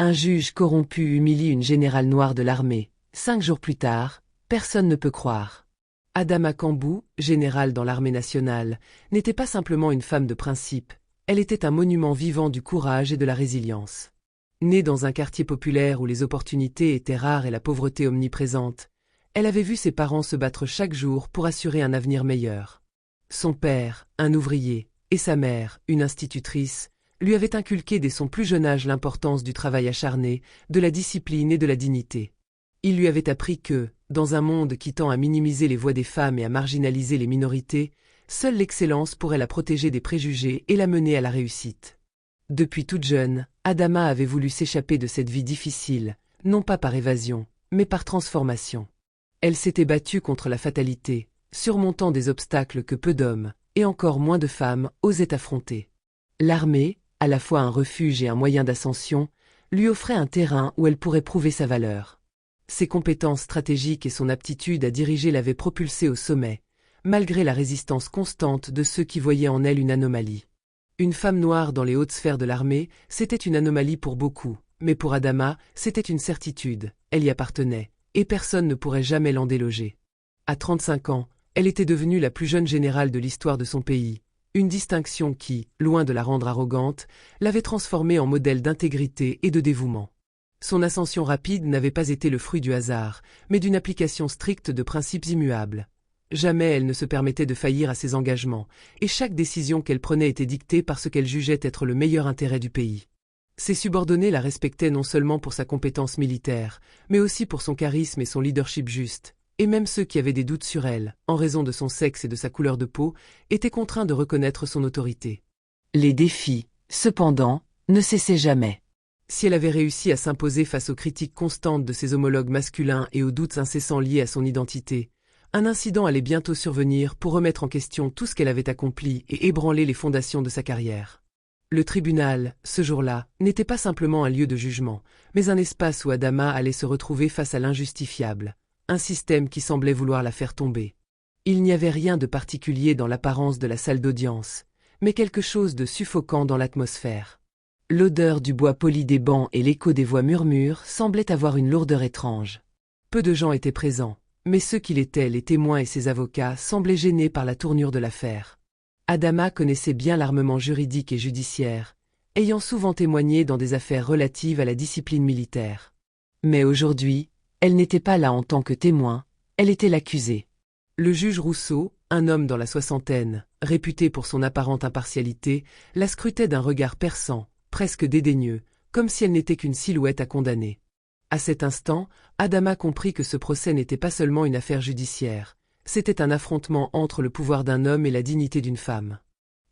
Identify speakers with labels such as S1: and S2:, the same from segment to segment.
S1: Un juge corrompu humilie une générale noire de l'armée. 5 jours plus tard, personne ne peut croire. Adama Kambou, générale dans l'armée nationale, n'était pas simplement une femme de principe, elle était un monument vivant du courage et de la résilience. Née dans un quartier populaire où les opportunités étaient rares et la pauvreté omniprésente, elle avait vu ses parents se battre chaque jour pour assurer un avenir meilleur. Son père, un ouvrier, et sa mère, une institutrice, lui avaient inculqué dès son plus jeune âge l'importance du travail acharné, de la discipline et de la dignité. Il lui avait appris que, dans un monde qui tend à minimiser les voix des femmes et à marginaliser les minorités, seule l'excellence pourrait la protéger des préjugés et la mener à la réussite. Depuis toute jeune, Adama avait voulu s'échapper de cette vie difficile, non pas par évasion, mais par transformation. Elle s'était battue contre la fatalité, surmontant des obstacles que peu d'hommes, et encore moins de femmes, osaient affronter. L'armée, à la fois un refuge et un moyen d'ascension, lui offrait un terrain où elle pourrait prouver sa valeur. Ses compétences stratégiques et son aptitude à diriger l'avaient propulsée au sommet, malgré la résistance constante de ceux qui voyaient en elle une anomalie. Une femme noire dans les hautes sphères de l'armée, c'était une anomalie pour beaucoup, mais pour Adama, c'était une certitude, elle y appartenait, et personne ne pourrait jamais l'en déloger. À 35 ans, elle était devenue la plus jeune générale de l'histoire de son pays, une distinction qui, loin de la rendre arrogante, l'avait transformée en modèle d'intégrité et de dévouement. Son ascension rapide n'avait pas été le fruit du hasard, mais d'une application stricte de principes immuables. Jamais elle ne se permettait de faillir à ses engagements, et chaque décision qu'elle prenait était dictée par ce qu'elle jugeait être le meilleur intérêt du pays. Ses subordonnés la respectaient non seulement pour sa compétence militaire, mais aussi pour son charisme et son leadership juste, et même ceux qui avaient des doutes sur elle, en raison de son sexe et de sa couleur de peau, étaient contraints de reconnaître son autorité. Les défis, cependant, ne cessaient jamais. Si elle avait réussi à s'imposer face aux critiques constantes de ses homologues masculins et aux doutes incessants liés à son identité, un incident allait bientôt survenir pour remettre en question tout ce qu'elle avait accompli et ébranler les fondations de sa carrière. Le tribunal, ce jour-là, n'était pas simplement un lieu de jugement, mais un espace où Adama allait se retrouver face à l'injustifiable, un système qui semblait vouloir la faire tomber. Il n'y avait rien de particulier dans l'apparence de la salle d'audience, mais quelque chose de suffocant dans l'atmosphère. L'odeur du bois poli des bancs et l'écho des voix murmures semblaient avoir une lourdeur étrange. Peu de gens étaient présents, mais ceux qui l'étaient, les témoins et ses avocats, semblaient gênés par la tournure de l'affaire. Adama connaissait bien l'armement juridique et judiciaire, ayant souvent témoigné dans des affaires relatives à la discipline militaire. Mais aujourd'hui, elle n'était pas là en tant que témoin, elle était l'accusée. Le juge Rousseau, un homme dans la soixantaine, réputé pour son apparente impartialité, la scrutait d'un regard perçant, presque dédaigneux, comme si elle n'était qu'une silhouette à condamner. À cet instant, Adama comprit que ce procès n'était pas seulement une affaire judiciaire, c'était un affrontement entre le pouvoir d'un homme et la dignité d'une femme.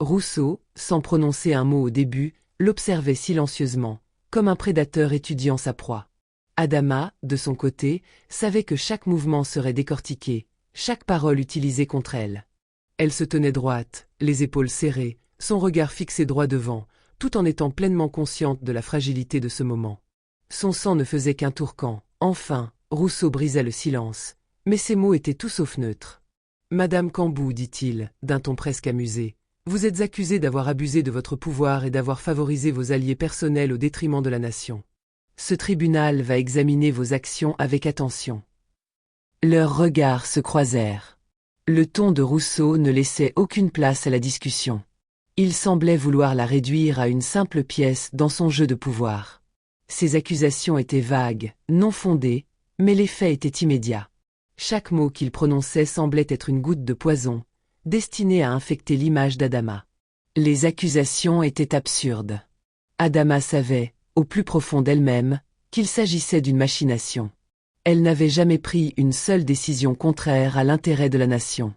S1: Rousseau, sans prononcer un mot au début, l'observait silencieusement, comme un prédateur étudiant sa proie. Adama, de son côté, savait que chaque mouvement serait décortiqué, chaque parole utilisée contre elle. Elle se tenait droite, les épaules serrées, son regard fixé droit devant, tout en étant pleinement consciente de la fragilité de ce moment. Son sang ne faisait qu'un tourquant. Enfin, Rousseau brisa le silence, mais ses mots étaient tout sauf neutres. « Madame Kambou, dit-il, d'un ton presque amusé, vous êtes accusée d'avoir abusé de votre pouvoir et d'avoir favorisé vos alliés personnels au détriment de la nation. Ce tribunal va examiner vos actions avec attention. » Leurs regards se croisèrent. Le ton de Rousseau ne laissait aucune place à la discussion. Il semblait vouloir la réduire à une simple pièce dans son jeu de pouvoir. Ses accusations étaient vagues, non fondées, mais les faits étaient immédiats. Chaque mot qu'il prononçait semblait être une goutte de poison, destinée à infecter l'image d'Adama. Les accusations étaient absurdes. Adama savait, au plus profond d'elle-même, qu'il s'agissait d'une machination. Elle n'avait jamais pris une seule décision contraire à l'intérêt de la nation.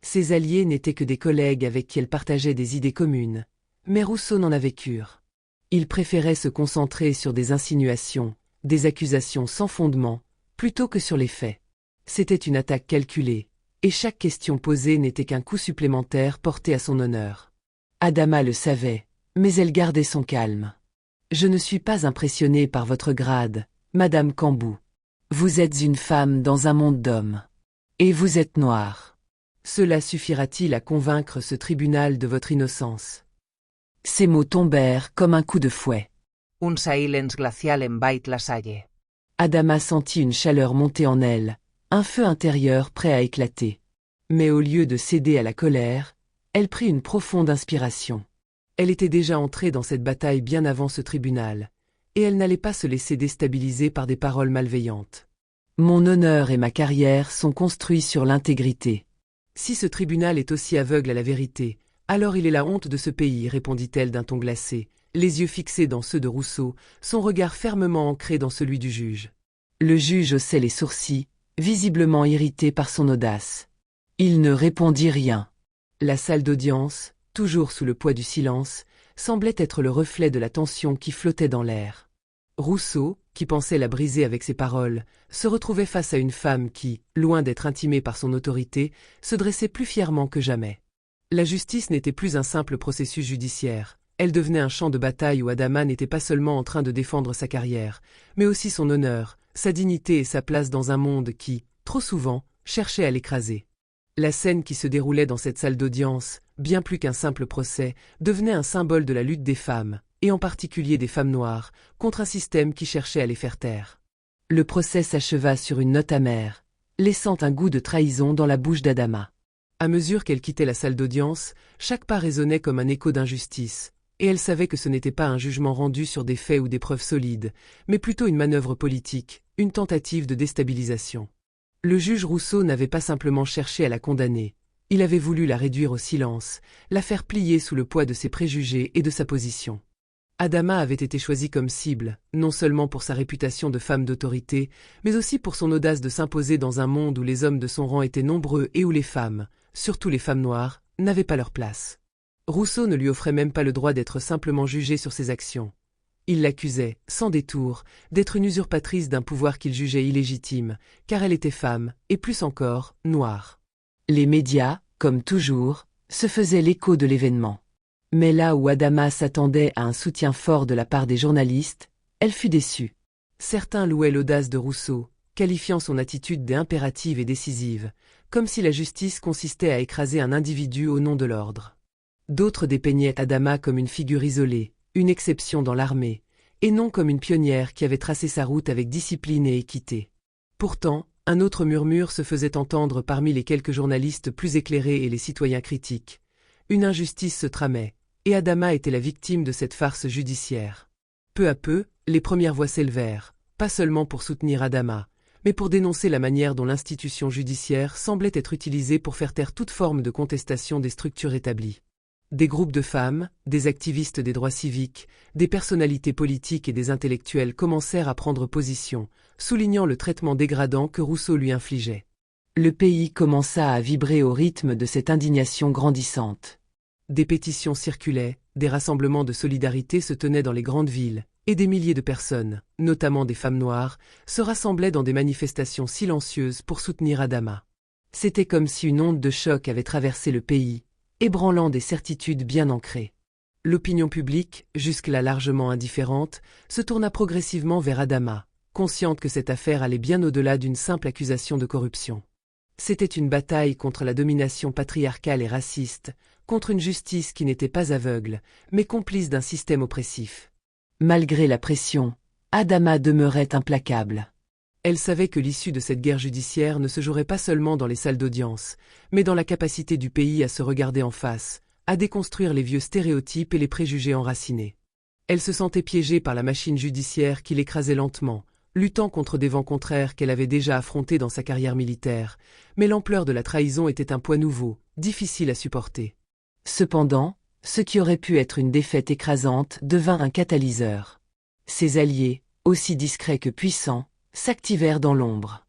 S1: Ses alliés n'étaient que des collègues avec qui elle partageait des idées communes, mais Rousseau n'en avait cure. Il préférait se concentrer sur des insinuations, des accusations sans fondement, plutôt que sur les faits. C'était une attaque calculée, et chaque question posée n'était qu'un coup supplémentaire porté à son honneur. Adama le savait, mais elle gardait son calme. « Je ne suis pas impressionnée par votre grade, Madame Kambou. Vous êtes une femme dans un monde d'hommes. Et vous êtes noire. Cela suffira-t-il à convaincre ce tribunal de votre innocence ?» Ces mots tombèrent comme un coup de fouet.
S2: Un silence glacial envahit la salle.
S1: Adama sentit une chaleur monter en elle, un feu intérieur prêt à éclater. Mais au lieu de céder à la colère, elle prit une profonde inspiration. Elle était déjà entrée dans cette bataille bien avant ce tribunal, et elle n'allait pas se laisser déstabiliser par des paroles malveillantes. Mon honneur et ma carrière sont construits sur l'intégrité. Si ce tribunal est aussi aveugle à la vérité, alors il est la honte de ce pays, répondit-elle d'un ton glacé, les yeux fixés dans ceux de Rousseau, son regard fermement ancré dans celui du juge. Le juge haussait les sourcils, visiblement irrité par son audace. Il ne répondit rien. La salle d'audience, toujours sous le poids du silence, semblait être le reflet de la tension qui flottait dans l'air. Rousseau, qui pensait la briser avec ses paroles, se retrouvait face à une femme qui, loin d'être intimée par son autorité, se dressait plus fièrement que jamais. La justice n'était plus un simple processus judiciaire, elle devenait un champ de bataille où Adama n'était pas seulement en train de défendre sa carrière, mais aussi son honneur, sa dignité et sa place dans un monde qui, trop souvent, cherchait à l'écraser. La scène qui se déroulait dans cette salle d'audience, bien plus qu'un simple procès, devenait un symbole de la lutte des femmes, et en particulier des femmes noires, contre un système qui cherchait à les faire taire. Le procès s'acheva sur une note amère, laissant un goût de trahison dans la bouche d'Adama. À mesure qu'elle quittait la salle d'audience, chaque pas résonnait comme un écho d'injustice, et elle savait que ce n'était pas un jugement rendu sur des faits ou des preuves solides, mais plutôt une manœuvre politique, une tentative de déstabilisation. Le juge Rousseau n'avait pas simplement cherché à la condamner, il avait voulu la réduire au silence, la faire plier sous le poids de ses préjugés et de sa position. Adama avait été choisie comme cible, non seulement pour sa réputation de femme d'autorité, mais aussi pour son audace de s'imposer dans un monde où les hommes de son rang étaient nombreux et où les femmes, surtout les femmes noires, n'avaient pas leur place. Rousseau ne lui offrait même pas le droit d'être simplement jugé sur ses actions. Il l'accusait, sans détour, d'être une usurpatrice d'un pouvoir qu'il jugeait illégitime, car elle était femme, et plus encore, noire. Les médias, comme toujours, se faisaient l'écho de l'événement. Mais là où Adama s'attendait à un soutien fort de la part des journalistes, elle fut déçue. Certains louaient l'audace de Rousseau, qualifiant son attitude d'impérative et décisive, comme si la justice consistait à écraser un individu au nom de l'ordre. D'autres dépeignaient Adama comme une figure isolée, une exception dans l'armée, et non comme une pionnière qui avait tracé sa route avec discipline et équité. Pourtant, un autre murmure se faisait entendre parmi les quelques journalistes plus éclairés et les citoyens critiques. Une injustice se tramait, et Adama était la victime de cette farce judiciaire. Peu à peu, les premières voix s'élevèrent, pas seulement pour soutenir Adama, mais pour dénoncer la manière dont l'institution judiciaire semblait être utilisée pour faire taire toute forme de contestation des structures établies. Des groupes de femmes, des activistes des droits civiques, des personnalités politiques et des intellectuels commencèrent à prendre position, soulignant le traitement dégradant que Rousseau lui infligeait. Le pays commença à vibrer au rythme de cette indignation grandissante. Des pétitions circulaient, des rassemblements de solidarité se tenaient dans les grandes villes, et des milliers de personnes, notamment des femmes noires, se rassemblaient dans des manifestations silencieuses pour soutenir Adama. C'était comme si une onde de choc avait traversé le pays, ébranlant des certitudes bien ancrées. L'opinion publique, jusque-là largement indifférente, se tourna progressivement vers Adama, consciente que cette affaire allait bien au-delà d'une simple accusation de corruption. C'était une bataille contre la domination patriarcale et raciste, contre une justice qui n'était pas aveugle, mais complice d'un système oppressif. Malgré la pression, Adama demeurait implacable. Elle savait que l'issue de cette guerre judiciaire ne se jouerait pas seulement dans les salles d'audience, mais dans la capacité du pays à se regarder en face, à déconstruire les vieux stéréotypes et les préjugés enracinés. Elle se sentait piégée par la machine judiciaire qui l'écrasait lentement, luttant contre des vents contraires qu'elle avait déjà affrontés dans sa carrière militaire, mais l'ampleur de la trahison était un poids nouveau, difficile à supporter. Cependant, ce qui aurait pu être une défaite écrasante devint un catalyseur. Ses alliés, aussi discrets que puissants, s'activèrent dans l'ombre.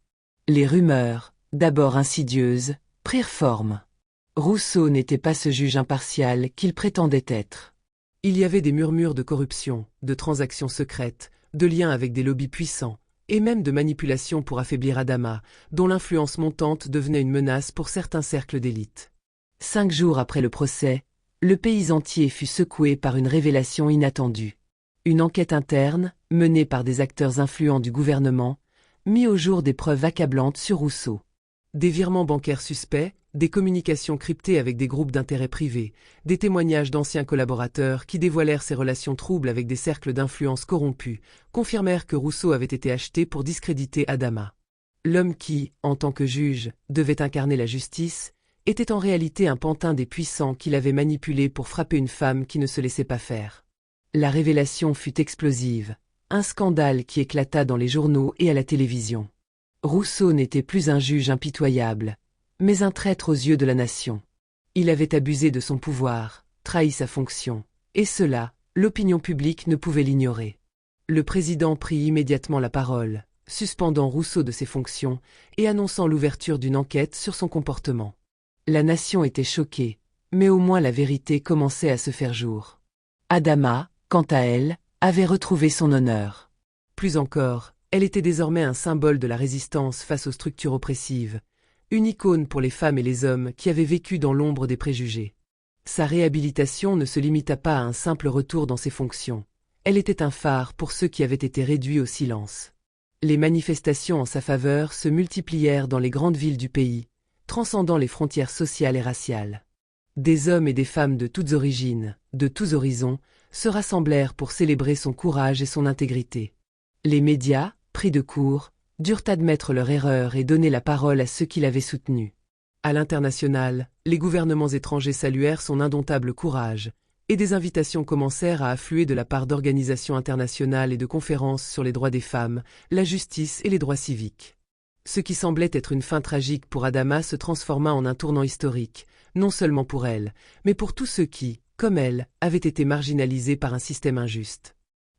S1: Les rumeurs, d'abord insidieuses, prirent forme. Rousseau n'était pas ce juge impartial qu'il prétendait être. Il y avait des murmures de corruption, de transactions secrètes, de liens avec des lobbies puissants, et même de manipulations pour affaiblir Adama, dont l'influence montante devenait une menace pour certains cercles d'élite. 5 jours après le procès, le pays entier fut secoué par une révélation inattendue. Une enquête interne, menée par des acteurs influents du gouvernement, mit au jour des preuves accablantes sur Rousseau. Des virements bancaires suspects, des communications cryptées avec des groupes d'intérêt privés, des témoignages d'anciens collaborateurs qui dévoilèrent ses relations troubles avec des cercles d'influence corrompus, confirmèrent que Rousseau avait été acheté pour discréditer Adama. L'homme qui, en tant que juge, devait incarner la justice, était en réalité un pantin des puissants qui l'avaient manipulé pour frapper une femme qui ne se laissait pas faire. La révélation fut explosive, un scandale qui éclata dans les journaux et à la télévision. Rousseau n'était plus un juge impitoyable, mais un traître aux yeux de la nation. Il avait abusé de son pouvoir, trahi sa fonction, et cela, l'opinion publique ne pouvait l'ignorer. Le président prit immédiatement la parole, suspendant Rousseau de ses fonctions et annonçant l'ouverture d'une enquête sur son comportement. La nation était choquée, mais au moins la vérité commençait à se faire jour. Adama, quant à elle, avait retrouvé son honneur. Plus encore, elle était désormais un symbole de la résistance face aux structures oppressives, une icône pour les femmes et les hommes qui avaient vécu dans l'ombre des préjugés. Sa réhabilitation ne se limita pas à un simple retour dans ses fonctions. Elle était un phare pour ceux qui avaient été réduits au silence. Les manifestations en sa faveur se multiplièrent dans les grandes villes du pays, transcendant les frontières sociales et raciales. Des hommes et des femmes de toutes origines, de tous horizons, se rassemblèrent pour célébrer son courage et son intégrité. Les médias, pris de court, durent admettre leur erreur et donner la parole à ceux qui l'avaient soutenu. À l'international, les gouvernements étrangers saluèrent son indomptable courage, et des invitations commencèrent à affluer de la part d'organisations internationales et de conférences sur les droits des femmes, la justice et les droits civiques. Ce qui semblait être une fin tragique pour Adama se transforma en un tournant historique, non seulement pour elle, mais pour tous ceux qui, comme elle, avaient été marginalisés par un système injuste.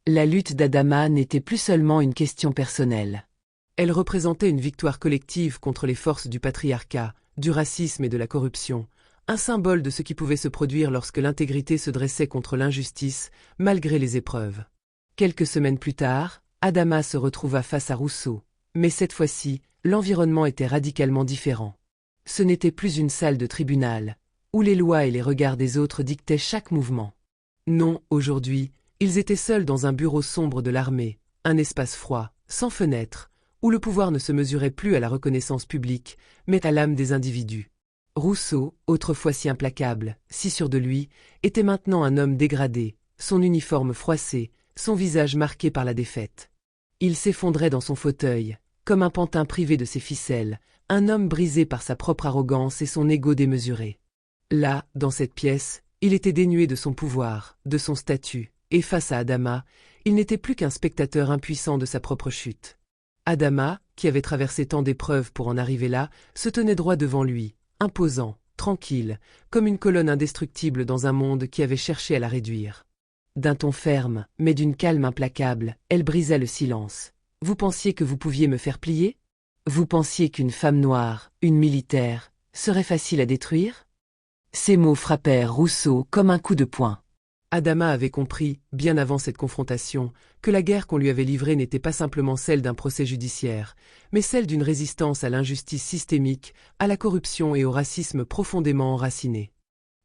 S1: La lutte d'Adama n'était plus seulement une question personnelle. Elle représentait une victoire collective contre les forces du patriarcat, du racisme et de la corruption, un symbole de ce qui pouvait se produire lorsque l'intégrité se dressait contre l'injustice, malgré les épreuves. Quelques semaines plus tard, Adama se retrouva face à Rousseau, mais cette fois-ci, l'environnement était radicalement différent. Ce n'était plus une salle de tribunal, où les lois et les regards des autres dictaient chaque mouvement. Non, aujourd'hui, ils étaient seuls dans un bureau sombre de l'armée, un espace froid, sans fenêtre, où le pouvoir ne se mesurait plus à la reconnaissance publique, mais à l'âme des individus. Rousseau, autrefois si implacable, si sûr de lui, était maintenant un homme dégradé, son uniforme froissé, son visage marqué par la défaite. Il s'effondrait dans son fauteuil, comme un pantin privé de ses ficelles, un homme brisé par sa propre arrogance et son ego démesuré. Là, dans cette pièce, il était dénué de son pouvoir, de son statut, et face à Adama, il n'était plus qu'un spectateur impuissant de sa propre chute. Adama, qui avait traversé tant d'épreuves pour en arriver là, se tenait droit devant lui, imposant, tranquille, comme une colonne indestructible dans un monde qui avait cherché à la réduire. D'un ton ferme, mais d'une calme implacable, elle brisa le silence. « Vous pensiez que vous pouviez me faire plier ? Vous pensiez qu'une femme noire, une militaire, serait facile à détruire ?» Ces mots frappèrent Rousseau comme un coup de poing. Adama avait compris, bien avant cette confrontation, que la guerre qu'on lui avait livrée n'était pas simplement celle d'un procès judiciaire, mais celle d'une résistance à l'injustice systémique, à la corruption et au racisme profondément enraciné.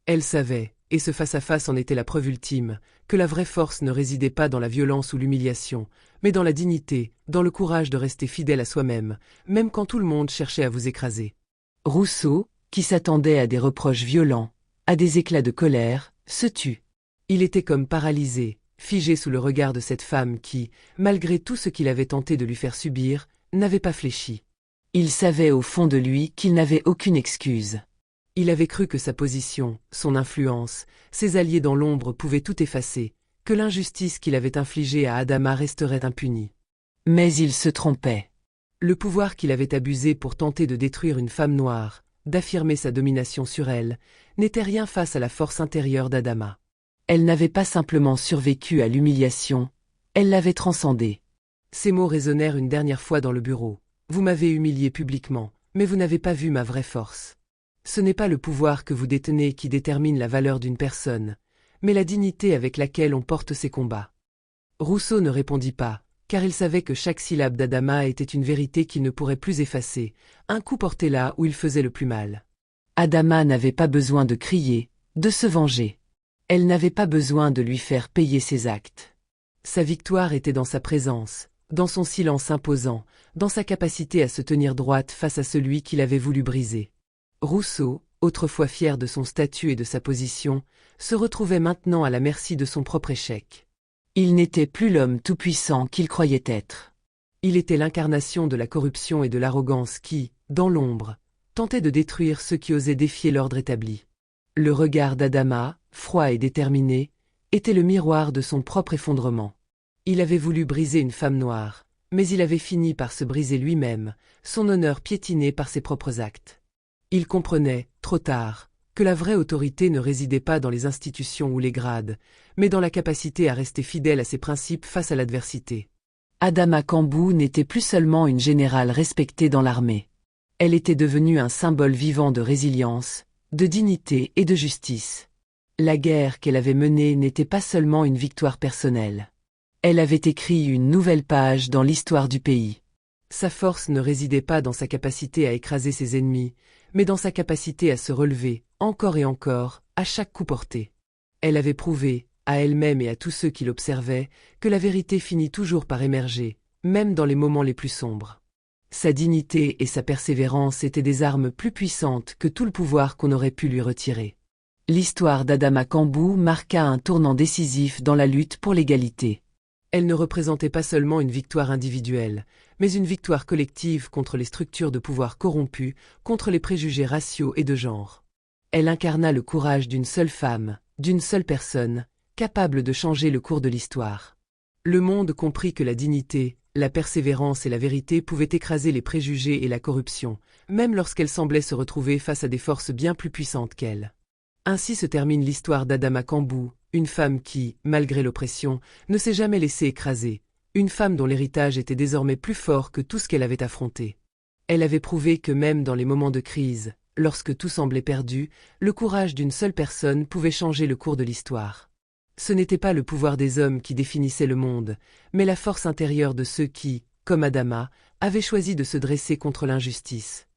S1: Elle savait, et ce face-à-face en était la preuve ultime, que la vraie force ne résidait pas dans la violence ou l'humiliation, mais dans la dignité, dans le courage de rester fidèle à soi-même, même quand tout le monde cherchait à vous écraser. Rousseau, qui s'attendait à des reproches violents, à des éclats de colère, se tut. Il était comme paralysé, figé sous le regard de cette femme qui, malgré tout ce qu'il avait tenté de lui faire subir, n'avait pas fléchi. Il savait au fond de lui qu'il n'avait aucune excuse. Il avait cru que sa position, son influence, ses alliés dans l'ombre pouvaient tout effacer, que l'injustice qu'il avait infligée à Adama resterait impunie. Mais il se trompait. Le pouvoir qu'il avait abusé pour tenter de détruire une femme noire, d'affirmer sa domination sur elle, n'était rien face à la force intérieure d'Adama. Elle n'avait pas simplement survécu à l'humiliation, elle l'avait transcendée. Ces mots résonnèrent une dernière fois dans le bureau. « Vous m'avez humilié publiquement, mais vous n'avez pas vu ma vraie force. Ce n'est pas le pouvoir que vous détenez qui détermine la valeur d'une personne, mais la dignité avec laquelle on porte ses combats. » Rousseau ne répondit pas, car il savait que chaque syllabe d'Adama était une vérité qu'il ne pourrait plus effacer, un coup porté là où il faisait le plus mal. Adama n'avait pas besoin de crier, de se venger. Elle n'avait pas besoin de lui faire payer ses actes. Sa victoire était dans sa présence, dans son silence imposant, dans sa capacité à se tenir droite face à celui qui l'avait voulu briser. Rousseau, autrefois fier de son statut et de sa position, se retrouvait maintenant à la merci de son propre échec. Il n'était plus l'homme tout-puissant qu'il croyait être. Il était l'incarnation de la corruption et de l'arrogance qui, dans l'ombre, tentait de détruire ceux qui osaient défier l'ordre établi. Le regard d'Adama, froid et déterminé, était le miroir de son propre effondrement. Il avait voulu briser une femme noire, mais il avait fini par se briser lui-même, son honneur piétiné par ses propres actes. Il comprenait, trop tard, que la vraie autorité ne résidait pas dans les institutions ou les grades, mais dans la capacité à rester fidèle à ses principes face à l'adversité. Adama Kambou n'était plus seulement une générale respectée dans l'armée. Elle était devenue un symbole vivant de résilience, de dignité et de justice. La guerre qu'elle avait menée n'était pas seulement une victoire personnelle. Elle avait écrit une nouvelle page dans l'histoire du pays. Sa force ne résidait pas dans sa capacité à écraser ses ennemis, mais dans sa capacité à se relever, encore et encore, à chaque coup porté. Elle avait prouvé, à elle-même et à tous ceux qui l'observaient, que la vérité finit toujours par émerger, même dans les moments les plus sombres. Sa dignité et sa persévérance étaient des armes plus puissantes que tout le pouvoir qu'on aurait pu lui retirer. L'histoire d'Adama Kambou marqua un tournant décisif dans la lutte pour l'égalité. Elle ne représentait pas seulement une victoire individuelle, mais une victoire collective contre les structures de pouvoir corrompues, contre les préjugés raciaux et de genre. Elle incarna le courage d'une seule femme, d'une seule personne, capable de changer le cours de l'histoire. Le monde comprit que la dignité, la persévérance et la vérité pouvaient écraser les préjugés et la corruption, même lorsqu'elle semblait se retrouver face à des forces bien plus puissantes qu'elle. Ainsi se termine l'histoire d'Adama Kambou, une femme qui, malgré l'oppression, ne s'est jamais laissée écraser, une femme dont l'héritage était désormais plus fort que tout ce qu'elle avait affronté. Elle avait prouvé que même dans les moments de crise, lorsque tout semblait perdu, le courage d'une seule personne pouvait changer le cours de l'histoire. Ce n'était pas le pouvoir des hommes qui définissait le monde, mais la force intérieure de ceux qui, comme Adama, avaient choisi de se dresser contre l'injustice.